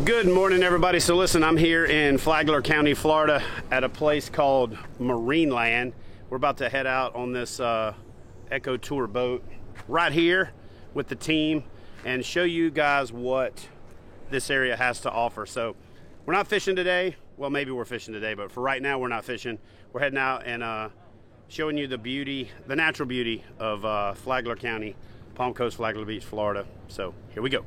Good morning, everybody. So listen, I'm here in Flagler County, Florida at a place called Marineland. We're about to head out on this Eco Tour boat right here with the team and show you guys what this area has to offer. So we're not fishing today. Well, maybe we're fishing today, but for right now, we're not fishing. We're heading out and showing you the beauty, the natural beauty of Flagler County, Palm Coast, Flagler Beach, Florida. So here we go.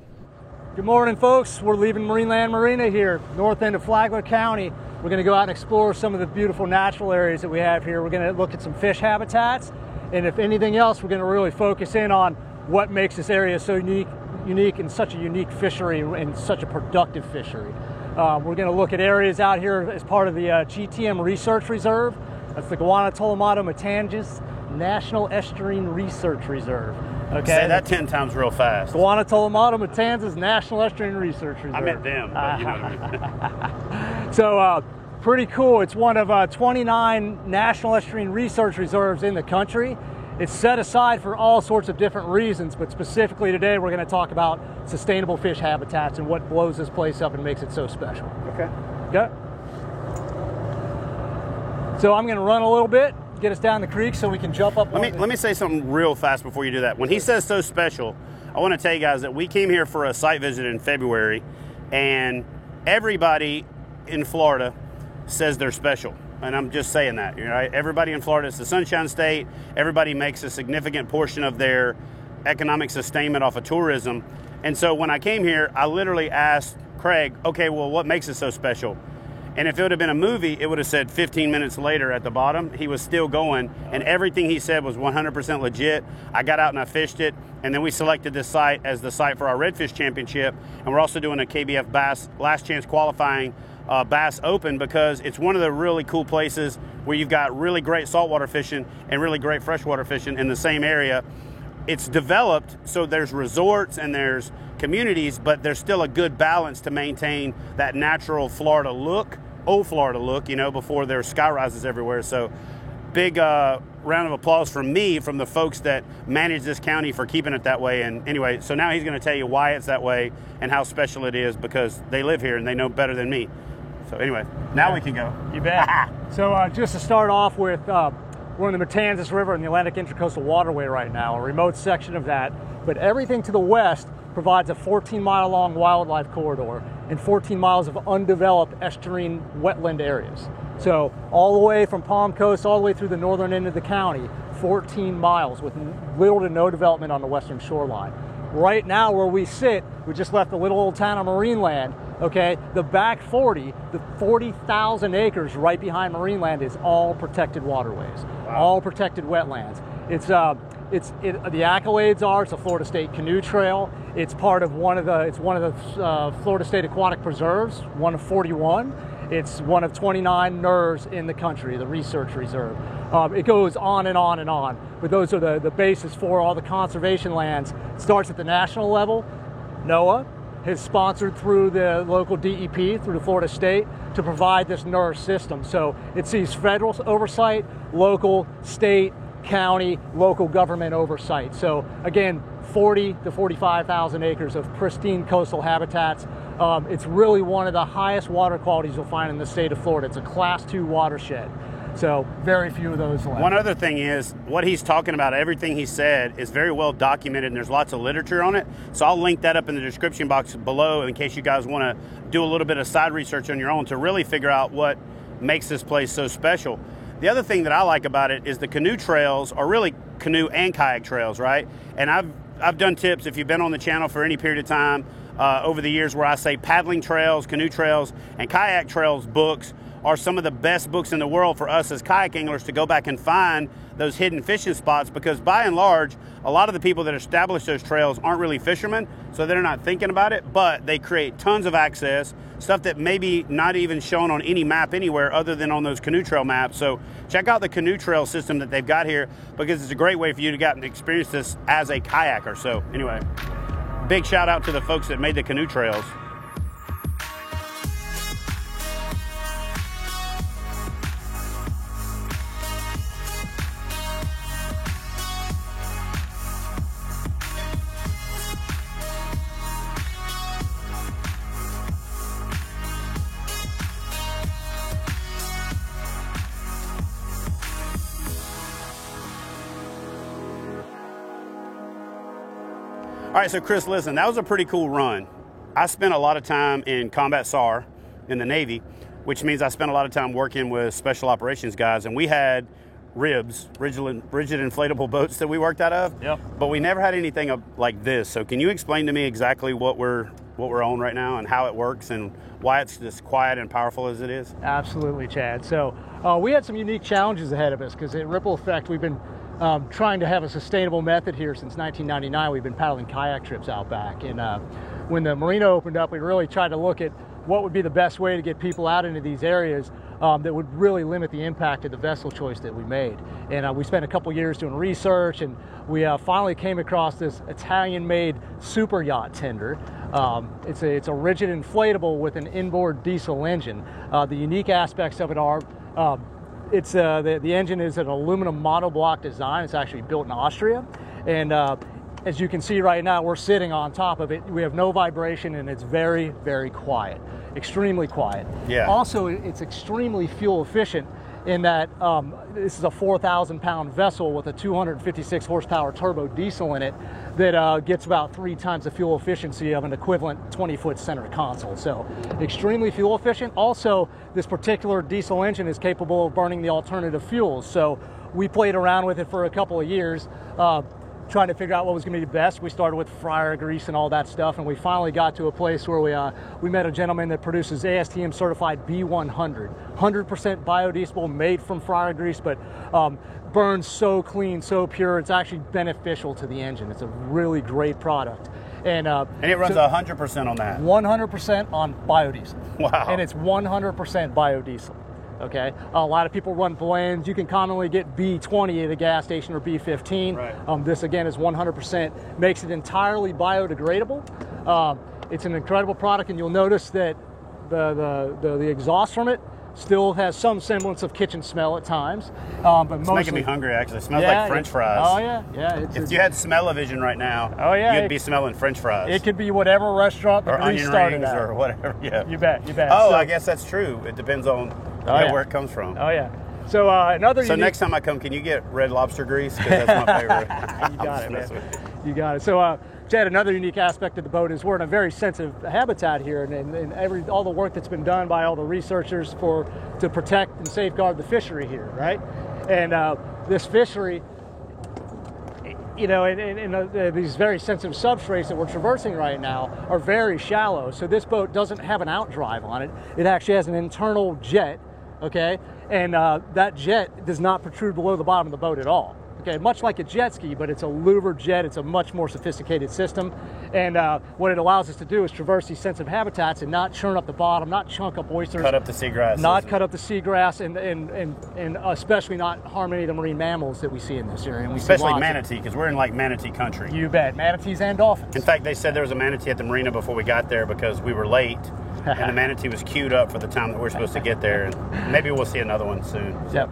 Good morning, folks. We're leaving Marineland Marina here, north end of Flagler County. We're going to go out and explore some of the beautiful natural areas that we have here. We're going to look at some fish habitats, and if anything else, we're going to really focus in on what makes this area so unique and such a unique fishery and such a productive fishery. We're going to look at areas out here as part of the GTM Research Reserve. That's the Guanatolomato-Matanzas National Estuarine Research Reserve. Okay. Say that 10 times real fast. Guanatolomato-Matanzas National Estuarine Research Reserve. I meant them, but you know what I mean. So pretty cool. It's one of 29 National Estuarine Research Reserves in the country. It's set aside for all sorts of different reasons, but specifically today we're going to talk about sustainable fish habitats and what blows this place up and makes it so special. Okay. Okay. So I'm going to run a little bit, get us down the creek so we can jump up. Let me say something real fast before you do that. When he says so special, I want to tell you guys that we came here for a site visit in February, and everybody in Florida says they're special. And I'm just saying that, right? Everybody in Florida, it's the Sunshine State. Everybody makes a significant portion of their economic sustainment off of tourism. And so when I came here, I literally asked Craig, okay, well, what makes it so special? And if it would have been a movie, it would have said 15 minutes later at the bottom. He was still going, and everything he said was 100% legit. I got out and I fished it, and then we selected this site as the site for our Redfish Championship, and we're also doing a KBF Bass Last Chance Qualifying Bass Open because it's one of the really cool places where you've got really great saltwater fishing and really great freshwater fishing in the same area. It's developed, so there's resorts and there's communities, but there's still a good balance to maintain that natural Florida look, old Florida look, you know, before there's sky rises everywhere. So big round of applause from me, from the folks that manage this county for keeping it that way. And anyway, so now he's going to tell you why it's that way and how special it is because they live here and they know better than me. So anyway, now we can go. You bet. So just to start off with, we're in the Matanzas River in the Atlantic Intracoastal Waterway right now, a remote section of that. But everything to the west provides a 14-mile-long wildlife corridor and 14 miles of undeveloped estuarine wetland areas. So all the way from Palm Coast all the way through the northern end of the county, 14 miles with little to no development on the western shoreline. Right now where we sit, we just left the little old town of Marineland. Okay, the back 40, the 40,000 acres right behind Marineland is all protected waterways, all protected wetlands. The accolades are it's a Florida State Canoe Trail. It's part of one of the Florida State Aquatic Preserves, one of 41. It's one of 29 NERRs in the country, the Research Reserve. It goes on and on and on, but those are the basis for all the conservation lands. It starts at the national level. NOAA has sponsored through the local DEP, through the Florida State, to provide this NERR system. So it sees federal oversight, local, state, county, local government oversight. So again, 40 to 45,000 acres of pristine coastal habitats. It's really one of the highest water qualities you'll find in the state of Florida. It's a Class 2 watershed. So very few of those left. One other thing is, what he's talking about, everything he said is very well documented and there's lots of literature on it. So I'll link that up in the description box below in case you guys want to do a little bit of side research on your own to really figure out what makes this place so special. The other thing that I like about it is the canoe trails are really canoe and kayak trails, right? And I've done tips, if you've been on the channel for any period of time over the years, where I say paddling trails, canoe trails, and kayak trails books are some of the best books in the world for us as kayak anglers to go back and find those hidden fishing spots, because by and large, a lot of the people that establish those trails aren't really fishermen, so they're not thinking about it, but they create tons of access, stuff that maybe not even shown on any map anywhere other than on those canoe trail maps. So check out the canoe trail system that they've got here, because it's a great way for you to get and experience this as a kayaker. So anyway, big shout out to the folks that made the canoe trails. All right, so Chris, listen, that was a pretty cool run. I spent a lot of time in combat SAR in the Navy, which means I spent a lot of time working with special operations guys, and we had ribs, rigid inflatable boats that we worked out of. Yep. But we never had anything like this. So can you explain to me exactly what we're on right now and how it works and why it's as quiet and powerful as it is? Absolutely, Chad. So we had some unique challenges ahead of us because at Ripple Effect, we've been trying to have a sustainable method here since 1999. We've been paddling kayak trips out back. And when the marina opened up, we really tried to look at what would be the best way to get people out into these areas that would really limit the impact of the vessel choice that we made. And we spent a couple years doing research, and we finally came across this Italian-made super yacht tender. It's a rigid inflatable with an inboard diesel engine. The unique aspects of it are the engine is an aluminum monoblock design. It's actually built in Austria, and as you can see right now, we're sitting on top of it. We have no vibration, and it's very, very quiet, extremely quiet. Yeah. Also, it's extremely fuel efficient in that this is a 4,000-pound vessel with a 256 horsepower turbo diesel in it that gets about 3 times the fuel efficiency of an equivalent 20-foot center console. So extremely fuel efficient. Also, this particular diesel engine is capable of burning the alternative fuels. So we played around with it for a couple of years, trying to figure out what was going to be best. We started with fryer grease and all that stuff, and we finally got to a place where we met a gentleman that produces ASTM certified B100, 100% biodiesel made from fryer grease, but burns so clean, so pure. It's actually beneficial to the engine. It's a really great product. And it runs 100% on that. 100% on biodiesel. Wow. And it's 100% biodiesel. Okay, a lot of people run blends. You can commonly get B20 at a gas station or B15. Right. This again is 100%, makes it entirely biodegradable. It's an incredible product, and you'll notice that the exhaust from it still has some semblance of kitchen smell at times. But It's mostly, making me hungry, actually. It smells like French fries. Oh yeah. If you had smell-o-vision right now, oh yeah, you'd be smelling French fries. It could be whatever restaurant the or grease onion started rings at. or whatever. Yeah. You bet. Oh, So, I guess that's true. It depends on where it comes from. Oh yeah. So another. So next time I come, can you get Red Lobster grease? Because that's my favorite. You got it, man. You got it. So, Chad, another unique aspect of the boat is we're in a very sensitive habitat here, and all the work that's been done by all the researchers to protect and safeguard the fishery here, right? And this fishery, you know, and these very sensitive substrates that we're traversing right now are very shallow. So this boat doesn't have an outdrive on it. It actually has an internal jet, okay? And that jet does not protrude below the bottom of the boat at all. Okay, much like a jet ski, but it's a louvered jet. It's a much more sophisticated system. And what it allows us to do is traverse these sensitive habitats and not churn up the bottom, not chunk up oysters. Cut up the seagrass. Not cut up the seagrass, and especially not harm any of the marine mammals that we see in this area. And we especially manatee, because we're in like manatee country. You bet. Manatees and dolphins. In fact, they said there was a manatee at the marina before we got there because we were late. And the manatee was queued up for the time that we're supposed to get there. And maybe we'll see another one soon. Yep.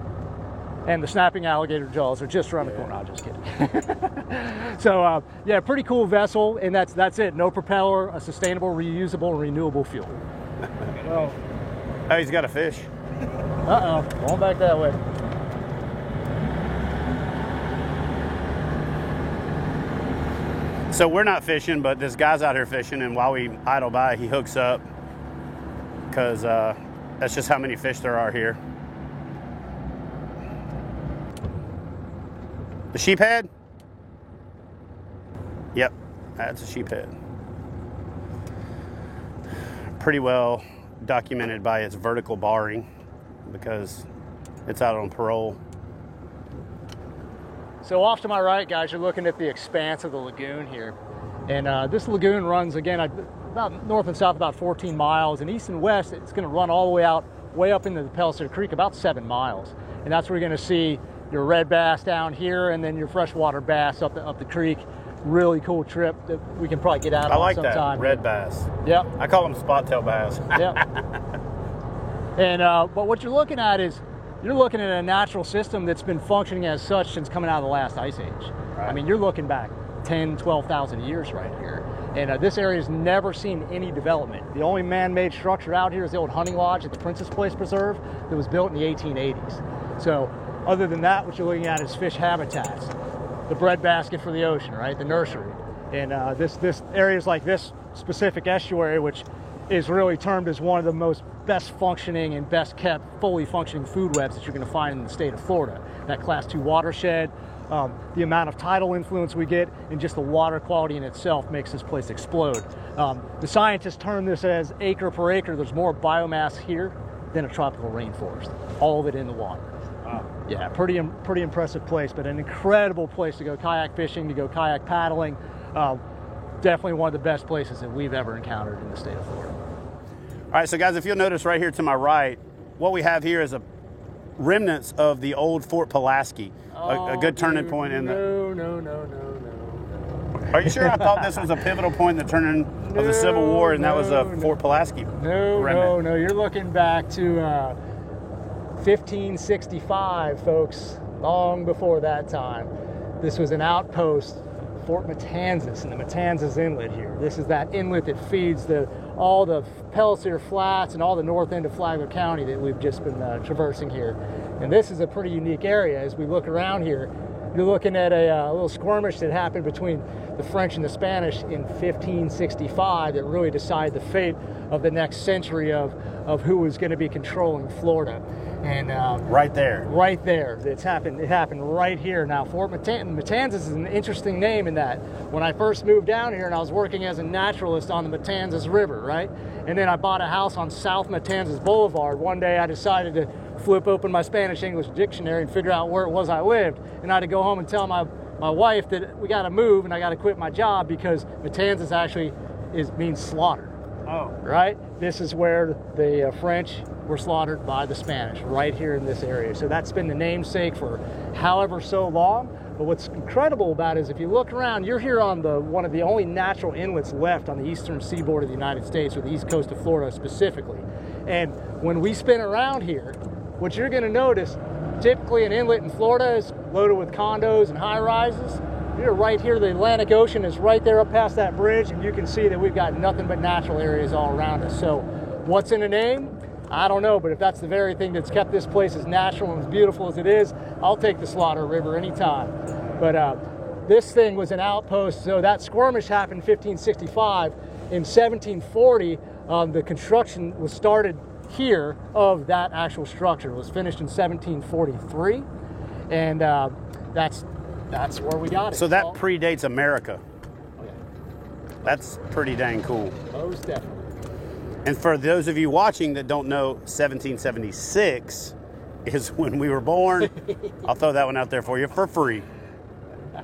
And the snapping alligator jaws are just around the corner. I'm just kidding. So, yeah, pretty cool vessel, and that's it. No propeller, a sustainable, reusable, and renewable fuel. Well, oh, he's got a fish. Uh-oh, going back that way. So we're not fishing, but this guy's out here fishing, and while we idle by, he hooks up because that's just how many fish there are here. The sheephead? Yep, that's a sheephead. Pretty well documented by its vertical barring because it's out on parole. So off to my right, guys, you're looking at the expanse of the lagoon here. And this lagoon runs, again, about north and south about 14 miles. And east and west, it's going to run all the way out, way up into the Palisade Creek, about 7 miles. And that's where you're going to see your red bass down here, and then your freshwater bass up the creek. Really cool trip that we can probably get out on sometime. I like that, red bass. Yep. I call them spot-tail bass. Yep. And but what you're looking at is, you're looking at a natural system that's been functioning as such since coming out of the last ice age. Right. I mean, you're looking back 10, 12,000 years right here. And this area has never seen any development. The only man-made structure out here is the old hunting lodge at the Princess Place Preserve that was built in the 1880s. So other than that, what you're looking at is fish habitats, the bread basket for the ocean, right? The nursery. And this areas like this specific estuary, which is really termed as one of the most best functioning and best kept, fully functioning food webs that you're going to find in the state of Florida. That Class 2 watershed, the amount of tidal influence we get, and just the water quality in itself makes this place explode. The scientists term this as acre per acre. There's more biomass here than a tropical rainforest. All of it in the water. Wow. Yeah, pretty impressive place, but an incredible place to go kayak fishing, to go kayak paddling. Definitely one of the best places that we've ever encountered in the state of Florida. All right, so guys, if you'll notice right here to my right, what we have here is a remnants of the old Fort Pulaski, a good turning point in the... No. Are you sure? I thought this was a pivotal point in the turning of the Civil War, and that was a Fort Pulaski remnant. No. You're looking back to 1565, folks. Long before that time. This was an outpost, Fort Matanzas, in the Matanzas Inlet here. This is that inlet that feeds all the Pelletier Flats and all the north end of Flagler County that we've just been traversing here. And this is a pretty unique area. As we look around here, you're looking at a little skirmish that happened between the French and the Spanish in 1565 that really decided the fate of the next century of who was going to be controlling Florida. And right there, it happened right here. Now, Fort Matanzas is an interesting name in that when I first moved down here and I was working as a naturalist on the Matanzas River, right? And then I bought a house on South Matanzas Boulevard. One day I decided to flip open my Spanish-English dictionary and figure out where it was I lived. And I had to go home and tell my wife that we got to move and I got to quit my job because Matanzas actually means slaughter. Oh. Right? This is where the French were slaughtered by the Spanish, right here in this area. So that's been the namesake for however so long. But what's incredible about it is if you look around, you're here on one of the only natural inlets left on the eastern seaboard of the United States, or the east coast of Florida specifically. And when we spin around here, what you're going to notice, typically an inlet in Florida is loaded with condos and high-rises. You're right here, the Atlantic Ocean is right there up past that bridge, and you can see that we've got nothing but natural areas all around us. So what's in a name? I don't know, but if that's the very thing that's kept this place as natural and as beautiful as it is, I'll take the Slaughter River anytime. But this thing was an outpost, so that skirmish happened in 1565. In 1740, the construction was started here of that actual structure. It was finished in 1743, and that's where we got it. So that predates America. Okay. That's pretty dang cool. Most definitely. And for those of you watching that don't know, 1776 is when we were born. I'll throw that one out there for you for free. All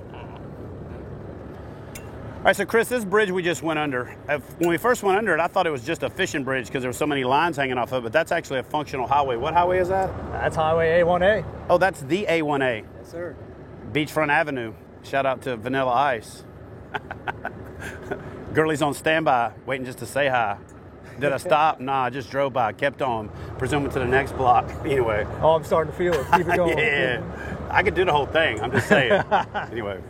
right, so Chris, this bridge we just went under, when we first went under it, I thought it was just a fishing bridge because there were so many lines hanging off of it, but that's actually a functional highway. What highway is that? That's Highway A1A. Oh, that's the A1A. Yes, sir. Beachfront Avenue. Shout out to Vanilla Ice. Girlie's on standby, waiting just to say hi. Did I stop? Nah, I just drove by, kept on, presuming to the next block. Anyway. Oh, I'm starting to feel it. Keep it going. Yeah, I could do the whole thing. I'm just saying. Anyway,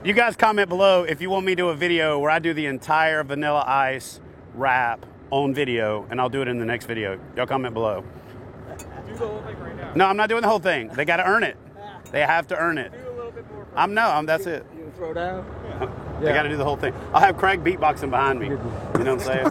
you guys comment below if you want me to do a video where I do the entire Vanilla Ice rap on video, and I'll do it in the next video. Y'all comment below. Do the whole thing right now. No, I'm not doing the whole thing. They got to earn it. They have to earn it. Do a little bit more. That's it. You gonna throw down? Yeah. They got to do the whole thing. I'll have Craig beatboxing behind me. You know what I'm saying?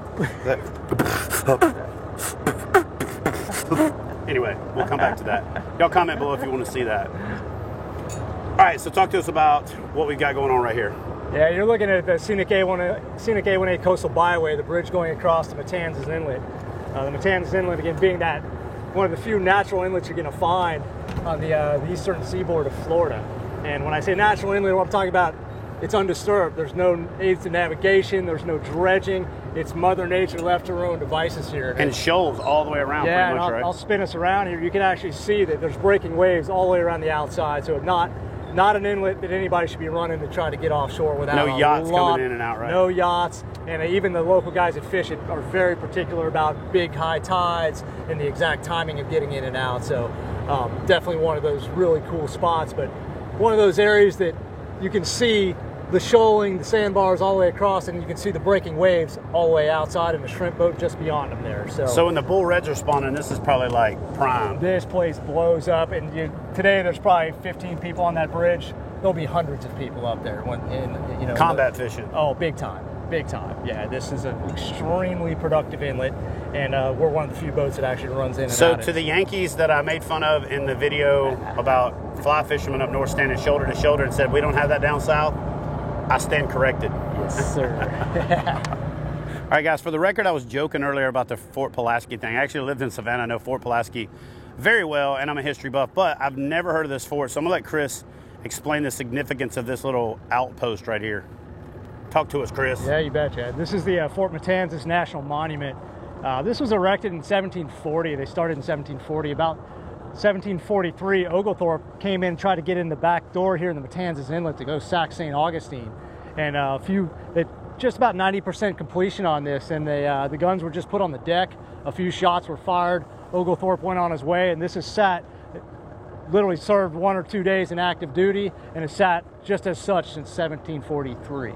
Anyway, we'll come back to that. Y'all comment below if you want to see that. All right, so talk to us about what we've got going on right here. Yeah, you're looking at the scenic A1A Coastal Byway, the bridge going across the Matanzas Inlet. The Matanzas Inlet, again, being that one of the few natural inlets you're going to find on the eastern seaboard of Florida. And when I say natural inlet, what I'm talking about, it's undisturbed. There's no aids to navigation. There's no dredging. It's Mother Nature left to her own devices here. And shoals all the way around, yeah, pretty much, right? I'll spin us around here. You can actually see that there's breaking waves all the way around the outside. So not an inlet that anybody should be running to try to get offshore without. No yachts coming in and out, right? No yachts. And even the local guys that fish it are very particular about big high tides and the exact timing of getting in and out. So definitely one of those really cool spots, but one of those areas that you can see the shoaling, the sandbars all the way across, and you can see the breaking waves all the way outside and the shrimp boat just beyond them there. So when the bull reds are spawning, this is probably like prime. This place blows up, and today there's probably 15 people on that bridge there'll be hundreds of people up there when combat fishing. Oh, big time. Big time. Yeah, this is an extremely productive inlet, and we're one of the few boats that actually runs in and So out. to the Yankees that I made fun of in the video about fly fishermen up north standing shoulder to shoulder and said we don't have that down south, I stand corrected. Yes, sir. All right, guys, for the record, I was joking earlier about the Fort Pulaski thing. I actually lived in Savannah. I know Fort Pulaski very well, and I'm a history buff, but I've never heard of this fort, so I'm going to let Chris explain the significance of this little outpost right here. Talk to us, Chris. Yeah, you betcha. This is the Fort Matanzas National Monument. This was erected in 1740. They started in 1740. About 1743, Oglethorpe came in and tried to get in the back door here in the Matanzas Inlet to go sack St. Augustine. And just about 90% completion on this, and the guns were just put on the deck. A few shots were fired. Oglethorpe went on his way, and this is sat, literally served 1 or 2 days in active duty, and has sat just as such since 1743.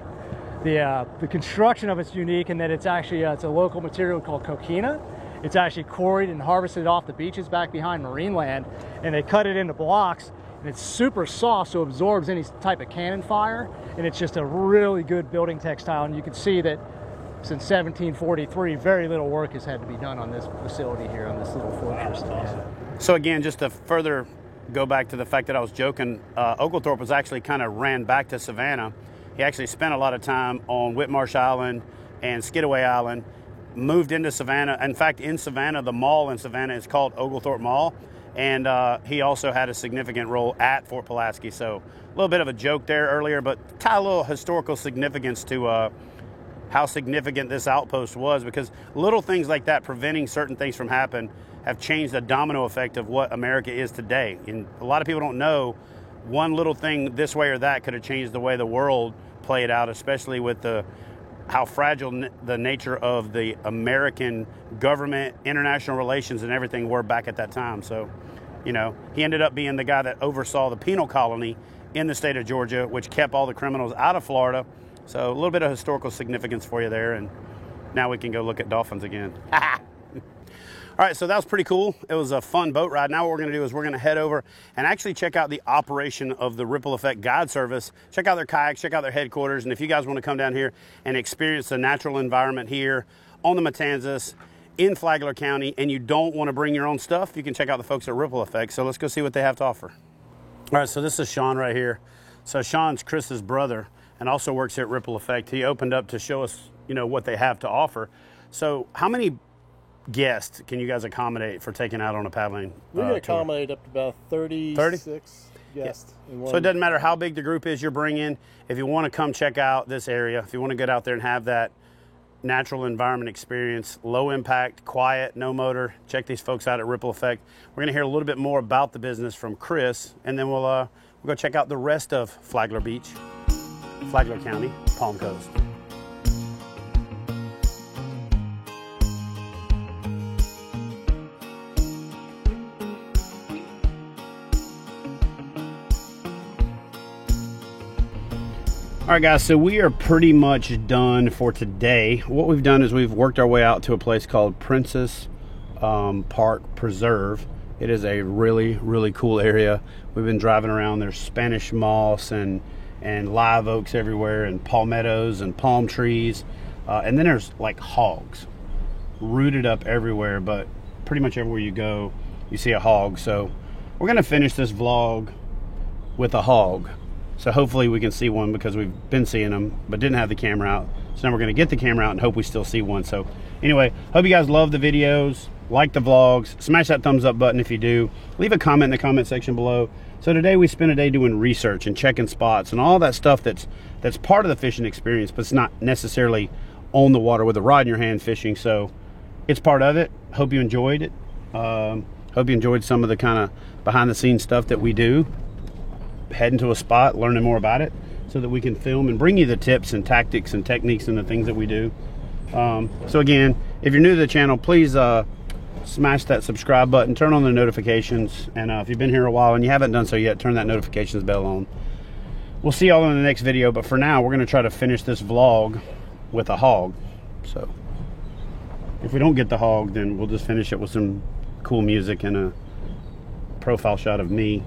The construction of it's unique in that it's actually it's a local material called coquina. It's actually quarried and harvested off the beaches back behind Marineland, and they cut it into blocks, and it's super soft, so it absorbs any type of cannon fire, and it's just a really good building textile. And you can see that since 1743, very little work has had to be done on this facility here, on this little fortress. Awesome. So again, just to further go back to the fact that I was joking, Oglethorpe was actually kind of ran back to Savannah. He actually spent a lot of time on Whitmarsh Island and Skidaway Island, moved into Savannah. In fact, in Savannah, the mall in Savannah is called Oglethorpe Mall, and he also had a significant role at Fort Pulaski. So a little bit of a joke there earlier, but tie a little historical significance to how significant this outpost was, because little things like that, preventing certain things from happening, have changed the domino effect of what America is today. And a lot of people don't know one little thing this way or that could have changed the way the world played out, especially with how fragile the nature of the American government, international relations, and everything were back at that time. So, he ended up being the guy that oversaw the penal colony in the state of Georgia, which kept all the criminals out of Florida. So a little bit of historical significance for you there, and now we can go look at dolphins again. All right, so that was pretty cool. It was a fun boat ride. Now what we're going to do is we're going to head over and actually check out the operation of the Ripple Effect Guide Service. Check out their kayaks, check out their headquarters, and if you guys want to come down here and experience the natural environment here on the Matanzas in Flagler County, and you don't want to bring your own stuff, you can check out the folks at Ripple Effect. So let's go see what they have to offer. All right, so this is Sean right here. So Sean's Chris's brother and also works here at Ripple Effect. He opened up to show us, what they have to offer. So how many guests can you guys accommodate for taking out on a paddling We can accommodate up to about 36 guests. Yeah. So it doesn't matter how big the group is you're bringing. If you want to come check out this area, if you want to get out there and have that natural environment experience, low impact, quiet, no motor, check these folks out at Ripple Effect. We're going to hear a little bit more about the business from Chris, and then we'll go check out the rest of Flagler Beach, Flagler County, Palm Coast. All right, guys, so we are pretty much done for today. What we've done is we've worked our way out to a place called Princess Park Preserve. It is a really, really cool area. We've been driving around. There's Spanish moss and live oaks everywhere, and palmettos and palm trees. And then there's like hogs rooted up everywhere, but pretty much everywhere you go, you see a hog. So we're gonna finish this vlog with a hog. So hopefully we can see one, because we've been seeing them but didn't have the camera out. So now we're gonna get the camera out and hope we still see one. So anyway, hope you guys love the videos, like the vlogs, smash that thumbs up button if you do. Leave a comment in the comment section below. So today we spent a day doing research and checking spots and all that stuff that's part of the fishing experience, but it's not necessarily on the water with a rod in your hand fishing. So it's part of it. Hope you enjoyed it. Hope you enjoyed some of the kind of behind the scenes stuff that we do. Heading to a spot, learning more about it, so that we can film and bring you the tips and tactics and techniques and the things that we do. So again, if you're new to the channel, please smash that subscribe button, turn on the notifications, and if you've been here a while and you haven't done so yet, turn that notifications bell on. We'll see y'all in the next video, but for now we're going to try to finish this vlog with a hog. So if we don't get the hog, then we'll just finish it with some cool music and a profile shot of me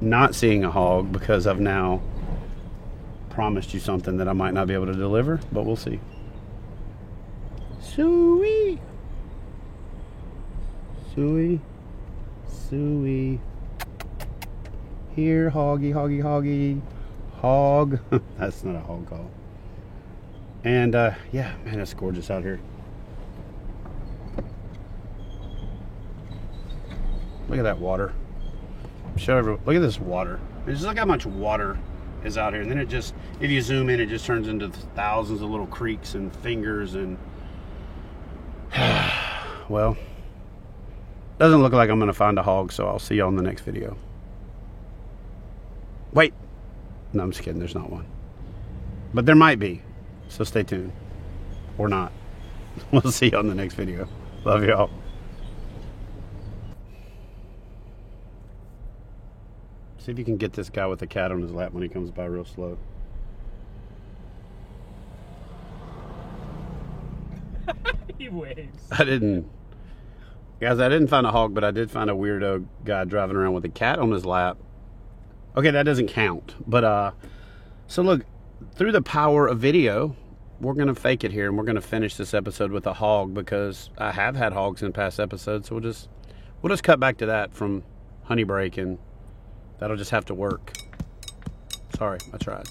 not seeing a hog, because I've now promised you something that I might not be able to deliver, but we'll see. Suey. Suey. Suey. Here, hoggy, hoggy, hoggy. Hog. That's not a hog call. And yeah, man, it's gorgeous out here. Look at that water. Show everyone. Look at this water. Just look how much water is out here. And then it just, if you zoom in, it just turns into thousands of little creeks and fingers and well, doesn't look like I'm gonna find a hog, so I'll see you on the next video. Wait. No, I'm just kidding. There's not one. But there might be. So stay tuned. Or not. We'll see you on the next video. Love y'all. See if you can get this guy with a cat on his lap when he comes by real slow. He waves. Guys, I didn't find a hog, but I did find a weirdo guy driving around with a cat on his lap. Okay, that doesn't count. But, so look, through the power of video, we're going to fake it here, and we're going to finish this episode with a hog, because I have had hogs in past episodes, so we'll just cut back to that from Honey Break, and that'll just have to work. Sorry, I tried.